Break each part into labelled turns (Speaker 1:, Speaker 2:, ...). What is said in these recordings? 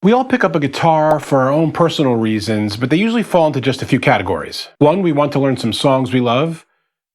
Speaker 1: We all pick up a guitar for our own personal reasons, but they usually fall into just a few categories. 1, we want to learn some songs we love.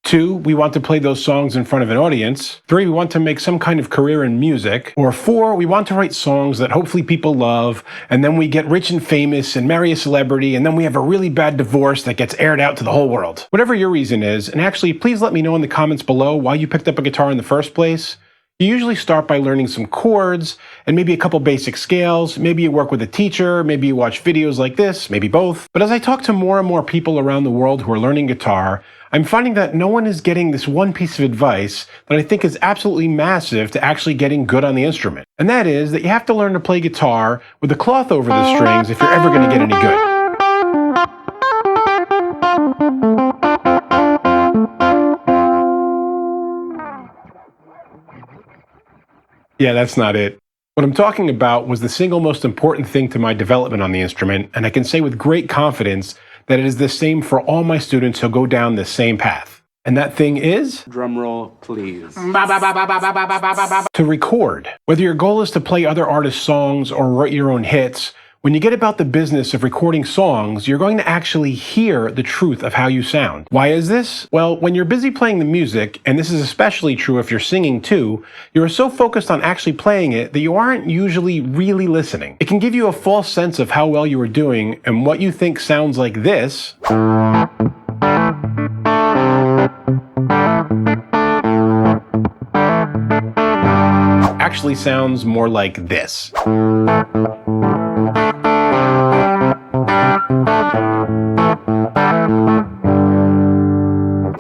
Speaker 1: 2, we want to play those songs in front of an audience. 3, we want to make some kind of career in music. Or 4, we want to write songs that hopefully people love, and then we get rich and famous and marry a celebrity, and then we have a really bad divorce that gets aired out to the whole world. Whatever your reason is, and actually please let me know in the comments below why you picked up a guitar in the first place. You usually start by learning some chords and maybe a couple basic scales. Maybe you work with a teacher, maybe you watch videos like this, maybe both. But as I talk to more and more people around the world who are learning guitar, I'm finding that no one is getting this one piece of advice that I think is absolutely massive to actually getting good on the instrument. And that is that you have to learn to play guitar with a cloth over the strings if you're ever going to get any good. Yeah, that's not it. What I'm talking about was the single most important thing to my development on the instrument, and I can say with great confidence that it is the same for all my students who go down this same path. And that thing is?
Speaker 2: Drumroll, please.
Speaker 1: To record. Whether your goal is to play other artists' songs or write your own hits, when you get about the business of recording songs, you're going to actually hear the truth of how you sound. Why is this? Well, when you're busy playing the music, and this is especially true if you're singing too, you're so focused on actually playing it that you aren't usually really listening. It can give you a false sense of how well you are doing, and what you think sounds like this actually sounds more like this.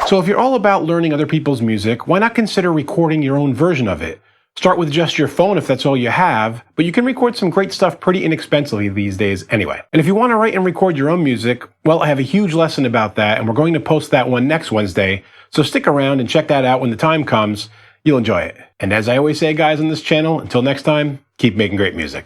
Speaker 1: So if you're all about learning other people's music, why not consider recording your own version of it? Start with just your phone if that's all you have, but you can record some great stuff pretty inexpensively these days anyway. And if you want to write and record your own music, well, I have a huge lesson about that, and we're going to post that one next Wednesday, so stick around and check that out when the time comes. You'll enjoy it. And as I always say, guys, on this channel, until next time, keep making great music.